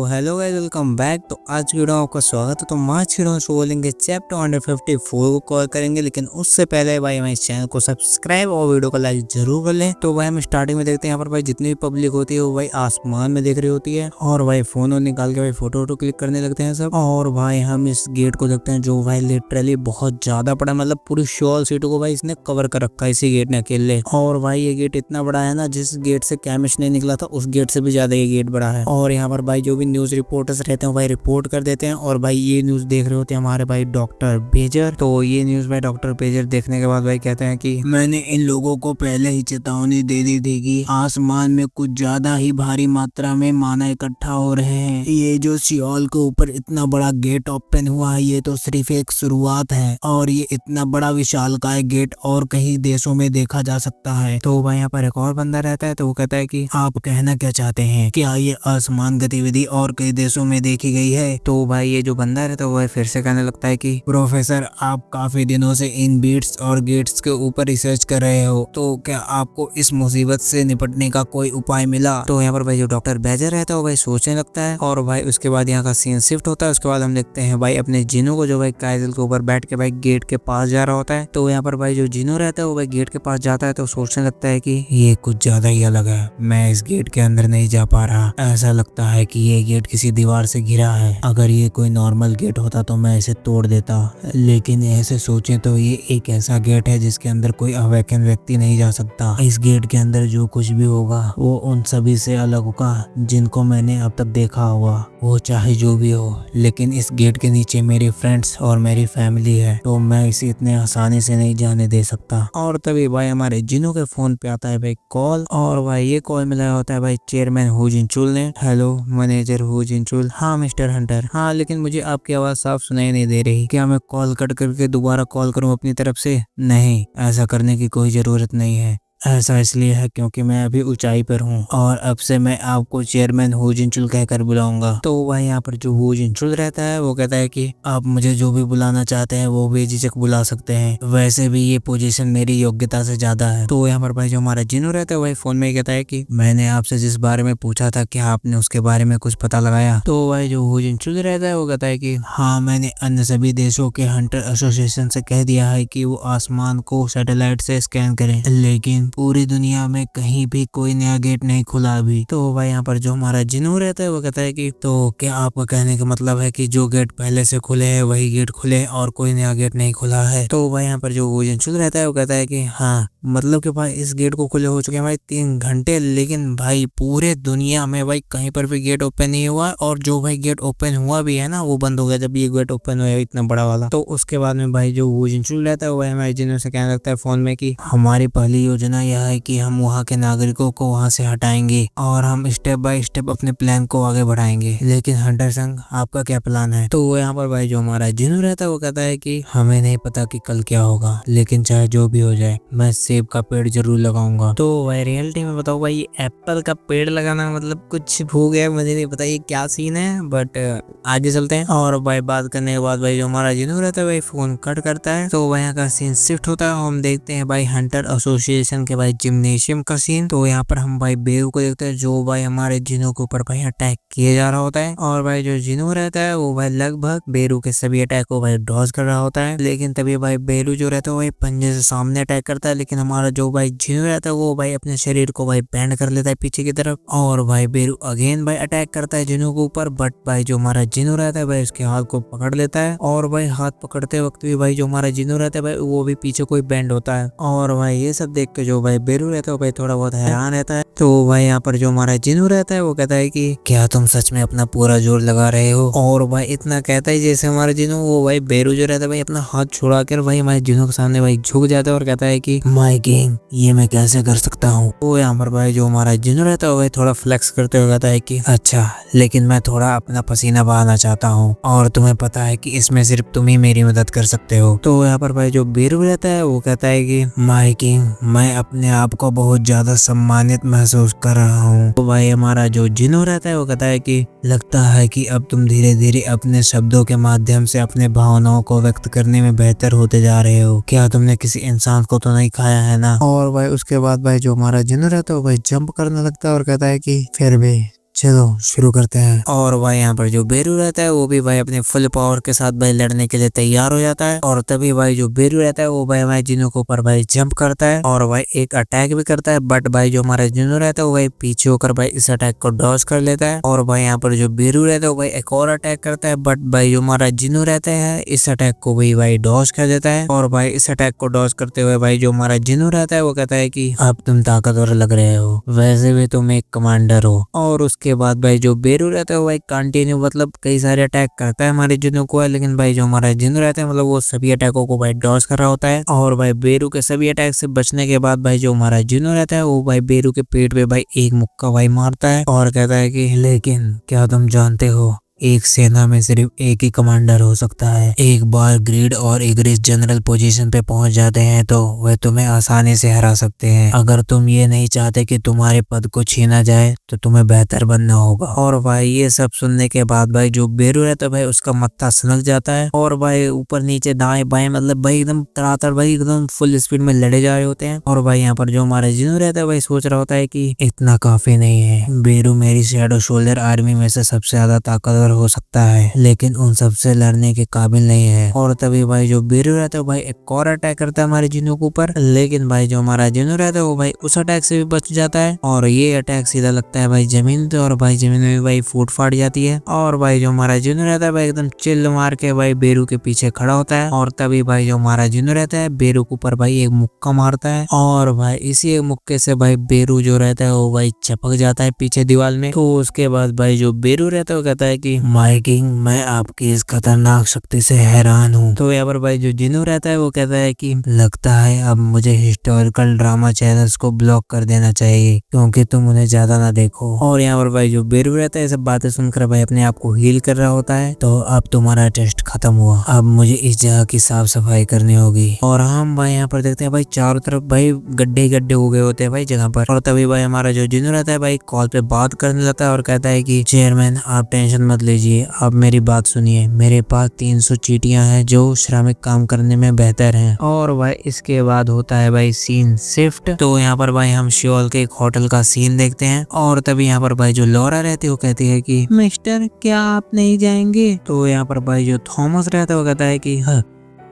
Hello guys, welcome back. तो आज की वीडियो में आपका स्वागत है। तो आज की वीडियो में बोलेंगे चैप्टर 154 को कवर करेंगे, लेकिन उससे पहले भाई हमारे चैनल को सब्सक्राइब और वीडियो को लाइक जरूर कर लें। तो भाई हम स्टार्टिंग में देखते हैं यहाँ पर भाई जितनी भी पब्लिक होती है वो भाई आसमान में देख रही होती है और भाई फोन निकाल के भाई फोटो क्लिक करने लगते हैं सब। और भाई हम इस गेट को देखते हैं जो भाई लिटरली बहुत ज्यादा बड़ा, मतलब पूरी शॉल सीट को भाई इसने कवर कर रखा है इसी गेट ने अकेले। और भाई ये गेट इतना बड़ा है ना, जिस गेट से कैमिश नहीं निकला था उस गेट से भी ज्यादा ये गेट बड़ा है। और यहाँ पर भाई जो भी न्यूज रिपोर्टर्स रहते हैं भाई रिपोर्ट कर देते हैं। और भाई ये न्यूज देख रहे होते हैं हमारे भाई डॉक्टर बेजर। तो ये न्यूज भाई डॉक्टर बेजर देखने के बाद भाई कहते हैं कि मैंने इन लोगों को पहले ही चेतावनी दे दी थी कि आसमान में कुछ ज्यादा ही भारी मात्रा में मानव इकट्ठा हो रहे हैं। ये जो सियोल के ऊपर इतना बड़ा गेट ओपन हुआ है ये तो सिर्फ एक शुरुआत है, और ये इतना बड़ा विशालकाय गेट और कई देशों में देखा जा सकता है। तो भाई यहाँ पर एक और बंदा रहता है तो वो कहता है कि आप कहना क्या चाहते हैं, क्या ये आसमान गतिविधि और कई देशों में देखी गई है। तो भाई ये जो बंदा रहता है वो फिर से कहने लगता है कि प्रोफेसर आप काफी दिनों से इन बीट्स और गेट्स के ऊपर रिसर्च कर रहे हो, तो क्या आपको इस मुसीबत से निपटने का कोई उपाय मिला। तो यहाँ पर भाई जो डॉक्टर बेजर रहता है वो भाई सोचने लगता है। और भाई उसके बाद यहाँ का सीन शिफ्ट होता है। उसके बाद हम देखते हैं भाई अपने जिनों को जो भाई काइजल के ऊपर बैठ के भाई गेट के पास जा रहा होता है। तो यहाँ पर भाई जो जिनो रहता है वो भाई गेट के पास जाता है तो सोचने लगता है कि ये कुछ ज्यादा ही अलग है, मैं इस गेट के अंदर नहीं जा पा रहा। ऐसा लगता है कि ये गेट किसी दीवार से घिरा है। अगर ये कोई नॉर्मल गेट होता तो मैं इसे तोड़ देता, लेकिन ऐसे सोचें तो ये एक ऐसा गेट है जिसके अंदर कोई अवेकन व्यक्ति नहीं जा सकता। इस गेट के अंदर जो कुछ भी होगा वो उन सभी से अलग होगा जिनको मैंने अब तक देखा होगा, वो चाहे जो भी हो। लेकिन इस गेट के नीचे मेरे फ्रेंड्स और मेरी फैमिली है, तो मैं इसे इतने आसानी से नहीं जाने दे सकता। और तभी भाई हमारे जिनों के फोन पे आता है भाई कॉल। और भाई ये कॉल मिला होता है भाई चेयरमैन हु जिनचुल ने। Hello manager Hu Jinchul. हाँ मिस्टर हंटर। हाँ लेकिन मुझे आपकी आवाज साफ सुनाई नहीं दे रही, क्या मैं कॉल कट करके दोबारा कॉल करूं अपनी तरफ से। नहीं, ऐसा करने की कोई जरूरत नहीं है। ऐसा इसलिए है क्योंकि मैं अभी ऊंचाई पर हूँ और अब से मैं आपको चेयरमैन हु जिनचुल कहकर बुलाऊंगा। तो भाई यहाँ पर जो हु जिनचुल रहता है वो कहता है कि आप मुझे जो भी बुलाना चाहते हैं वो बेझिझक बुला सकते हैं, वैसे भी ये पोजीशन मेरी योग्यता से ज्यादा है। तो यहाँ पर भाई जो हमारा जिनो रहता है भाई फोन में कहता है कि मैंने आपसे जिस बारे में पूछा था क्या आपने उसके बारे में कुछ पता लगाया। तो भाई जो हु जिनचुल रहता है वो कहता है कि हाँ, मैंने अन्य सभी देशों के हंटर एसोसिएशन से कह दिया है कि वो आसमान को सैटेलाइट से स्कैन करें, लेकिन पूरी दुनिया में कहीं भी कोई नया गेट नहीं खुला अभी। तो भाई यहाँ पर जो हमारा जिनू रहता है वो कहता है कि तो क्या आपका कहने का मतलब है कि जो गेट पहले से खुले हैं वही गेट खुले और कोई नया गेट नहीं खुला है। तो भाई यहाँ पर जो वो जिनचुल रहता है वो कहता है कि हाँ, मतलब कि भाई इस गेट को खुले हो चुके हैं भाई 3 घंटे, लेकिन भाई पूरे दुनिया में भाई कहीं पर भी गेट ओपन नहीं हुआ, और जो भाई गेट ओपन हुआ भी है ना वो बंद हो गया जब ये गेट ओपन हुआ इतना बड़ा वाला। तो उसके बाद में भाई जो वो जिनचुल रहता है वो हमारे जिनों से कहने लगता है फोन में कि हमारी पहली योजना यह है कि हम वहाँ के नागरिकों को वहाँ से हटाएंगे और हम स्टेप बाय स्टेप अपने प्लान को आगे बढ़ाएंगे। लेकिन हंटर संघ आपका क्या प्लान है। तो यहाँ पर भाई जो हमारा जिनू रहता है वो कहता है कि हमें नहीं पता कि कल क्या होगा, लेकिन चाहे जो भी हो जाए मैं सेब का पेड़ जरूर लगाऊंगा। तो भाई रियलिटी में बताओ भाई एप्पल का पेड़ लगाना मतलब कुछ हो गया, मुझे नहीं पता ये क्या सीन है, बट आगे चलते हैं। और भाई बात करने के बाद भाई जो हमारा जिनू रहता है भाई फोन कट करता है। तो वहाँ का सीन शिफ्ट होता है और हम देखते हैं भाई हंटर एसोसिएशन के भाई जिम्नेशियम का सीन। तो यहाँ पर हम भाई बेरू को देखते हैं जो भाई हमारे जिनों के ऊपर भाई अटैक किया जा रहा होता है। और भाई जो जिनो रहता है वो भाई लगभग बेरू के सभी अटैक को भाई डॉज कर रहा होता है, लेकिन तभी भाई बेरू जो रहता है वो भाई पंजे से सामने अटैक करता है। लेकिन हमारा जो भाई जिनो रहता है वो भाई अपने शरीर को भाई बैंड कर लेता है पीछे की तरफ, और भाई बेरू अगेन भाई अटैक करता है जिनो के ऊपर। बट भाई जो हमारा जिनो रहता है भाई उसके हाथ को पकड़ लेता है, और भाई हाथ पकड़ते वक्त भी भाई जो हमारा जिनो रहता है भाई वो भी पीछे कोई बैंड होता है। और भाई ये सब देख के जो भाई बेरू रहता है भाई थोड़ा बहुत हैरान रहता है। तो भाई यहाँ पर जो हमारा जिनू रहता है वो कहता है कि क्या तुम सच में अपना पूरा जोर लगा रहे हो। और भाई इतना कहता है जैसे हमारा जिनू, वो भाई बेरू जो रहता है भाई अपना हाथ छुड़ा कर भाई हमारे जिनू के सामने भाई झुक जाता है और कहता है कि माय किंग ये मैं कैसे कर सकता हूँ। तो यहाँ पर भाई जो हमारा जिनू रहता है भाई थोड़ा फ्लेक्स करते हुए कहता है कि अच्छा, लेकिन मैं थोड़ा अपना पसीना बहाना चाहता हूँ और तुम्हें पता है कि इसमें सिर्फ तुम ही मेरी मदद कर सकते हो। तो यहाँ पर भाई जो बेरू रहता है वो कहता है कि माय किंग मैं अपने आप को बहुत ज्यादा सम्मानित महसूस कर रहा हूँ। तो भाई हमारा जो जिनो रहता है वो कहता है कि लगता है कि अब तुम धीरे धीरे अपने शब्दों के माध्यम से अपने भावनाओं को व्यक्त करने में बेहतर होते जा रहे हो। क्या तुमने किसी इंसान को तो नहीं खाया है ना। और भाई उसके बाद भाई जो हमारा जिनो रहता है वो भाई जंप करने लगता है और कहता है कि फिर भी चलो शुरू करते हैं। और भाई यहाँ पर जो बेरू रहता है वो भी भाई अपने फुल पावर के साथ भाई लड़ने के लिए तैयार हो जाता है। और तभी भाई जो बेरू रहता है वो भाई हमारे जिनो के ऊपर भाई जंप करता है और भाई एक अटैक भी करता है। बट भाई जो हमारा जिनो रहता है वो भाई पीछे होकर भाई इस अटैक को डॉज कर लेता है। और भाई यहाँ पर जो बेरू रहता है वो भाई एक और अटैक करता है। बट भाई जो हमारा जिनो रहता है इस अटैक को भी भाई डॉज कर देता है। और भाई इस अटैक को डॉज करते हुए भाई जो हमारा जिनो रहता है वो कहता है कि अब तुम ताकतवर लग रहे हो, वैसे भी तुम एक कमांडर हो। और उसके बाद भाई जो बेरू रहता है वो भाई कंटिन्यू मतलब कई सारे अटैक करता है हमारे जिनो को, लेकिन भाई जो हमारा जिनो रहता है मतलब वो सभी अटैकों को भाई डॉज कर रहा होता है। और भाई बेरू के सभी अटैक से बचने के बाद भाई जो हमारा जिनो रहता है वो भाई बेरू के पेट पे भाई एक मुक्का भाई मारता है और कहता है कि लेकिन क्या तुम जानते हो एक सेना में सिर्फ एक ही कमांडर हो सकता है। एक बार ग्रीड और इग्रिस जनरल पोजीशन पे पहुंच जाते हैं तो वे तुम्हें आसानी से हरा सकते हैं। अगर तुम ये नहीं चाहते कि तुम्हारे पद को छीना जाए तो तुम्हें बेहतर बनना होगा। और भाई ये सब सुनने के बाद भाई जो बेरू रहता है भाई उसका मत्था सनक जाता है और भाई ऊपर नीचे दाएं बाएं मतलब भाई एकदम तड़ातड़ भाई एकदम फुल स्पीड में लड़े जा रहे होते हैं। और भाई यहाँ पर जो हमारा जिनो रहता है भाई सोच रहा होता है कि इतना काफी नहीं है, बेरू मेरी शैडो शोल्डर आर्मी में से सबसे ज्यादा ताकतवर हो सकता है लेकिन उन सबसे लड़ने के काबिल नहीं है। और तभी भाई जो बेरू रहता है भाई एक और अटैक करता है हमारे जिनो के ऊपर, लेकिन भाई जो हमारा जिनो रहता है वो भाई उस अटैक से भी बच जाता है और ये अटैक सीधा लगता है भाई जमीन पे और भाई जमीन में भाई फूट फाट जाती है। और भाई जो हमारा जिनो रहता है भाई एकदम चिल्ल मार के भाई बेरू के पीछे खड़ा होता है। और तभी भाई जो हमारा जिनो रहता है बेरू के ऊपर भाई एक मुक्का मारता है और भाई इसी एक मुक्के से भाई बेरू जो रहता है वो भाई चपक जाता है पीछे दीवार में। तो उसके बाद भाई जो बेरू रहता है वो कहता है कि माय किंग, मैं आपकी इस खतरनाक शक्ति से हैरान हूँ। तो यहाँ पर भाई जो जिनो रहता है वो कहता है कि लगता है अब मुझे हिस्टोरिकल ड्रामा चैनल्स को ब्लॉक कर देना चाहिए क्योंकि तुम उन्हें ज्यादा ना देखो। और यहाँ पर भाई जो बेरू रहता है सब बातें सुनकर भाई अपने आप को हील कर रहा होता है। तो अब तुम्हारा टेस्ट खत्म हुआ, अब मुझे इस जगह की साफ सफाई करनी होगी। और हम भाई यहाँ पर देखते हैं भाई चारों तरफ भाई गड्ढे ही गड्ढे हो गए होते हैं भाई जगह पर। और तभी भाई हमारा जो जिनो रहता है भाई कॉल पे बात करने लगता है और कहता है कि चेयरमैन आप टेंशन मत लीजिए, अब मेरी बात सुनिए, मेरे पास 300 चीटियां हैं जो श्रमिक काम करने में बेहतर हैं। और भाई इसके बाद होता है भाई सीन शिफ्ट। तो यहाँ पर भाई हम शियोल के एक होटल का सीन देखते हैं और तभी यहाँ पर भाई जो लॉरा रहती है वो कहती है कि मिस्टर क्या आप नहीं जाएंगे। तो यहाँ पर भाई जो थॉमस रहता है वो कहता है कि हाँ,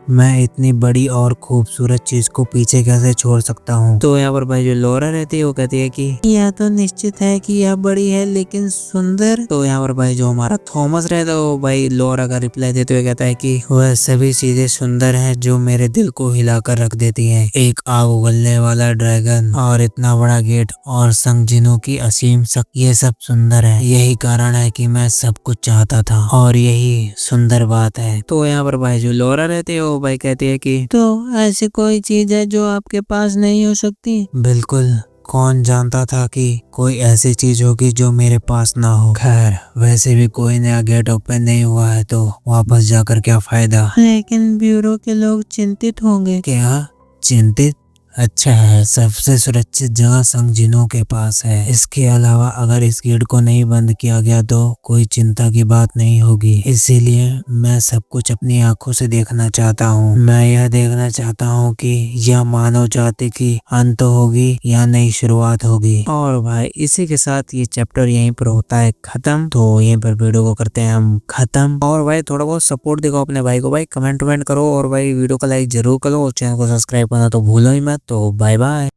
मैं इतनी बड़ी और खूबसूरत चीज को पीछे कैसे छोड़ सकता हूँ। तो यहाँ पर भाई जो लॉरा रहती है वो कहती है कि यह तो निश्चित है कि यह बड़ी है लेकिन सुंदर। तो यहाँ पर भाई जो हमारा थॉमस रहता है वो भाई लॉरा का रिप्लाई देते हुए कहता है कि वह सभी चीजें सुंदर हैं जो मेरे दिल को हिलाकर रख देती हैं। एक आग उगलने वाला ड्रैगन और इतना बड़ा गेट और संगजिनों की असीम शक्ति, ये सब सुंदर है। यही कारण है कि मैं सब कुछ चाहता था और यही सुंदर बात है। तो यहाँ पर भाई जो लॉरा रहती है भाई कहती है कि तो ऐसी कोई चीज है जो आपके पास नहीं हो सकती। बिल्कुल, कौन जानता था कि कोई ऐसी चीज होगी जो मेरे पास ना हो। खैर वैसे भी कोई नया गेट ओपन नहीं हुआ है तो वापस जाकर क्या फायदा। लेकिन ब्यूरो के लोग चिंतित होंगे। क्या चिंतित? अच्छा है, सबसे सुरक्षित जगह संगजिनों के पास है। इसके अलावा अगर इस गेट को नहीं बंद किया गया तो कोई चिंता की बात नहीं होगी। इसीलिए मैं सब कुछ अपनी आंखों से देखना चाहता हूँ। मैं यह देखना चाहता हूँ कि यह मानव जाति की अंत होगी या नई शुरुआत होगी। और भाई इसी के साथ ये चैप्टर यहीं पर होता है खत्म। तो यहीं पर वीडियो को करते हैं हम खत्म। और भाई थोड़ा बहुत सपोर्ट दिखाओ अपने भाई को, भाई कमेंट करो और भाई वीडियो को लाइक जरूर करो और चैनल को सब्सक्राइब करना तो भूलो ही मत। तो बाय बाय।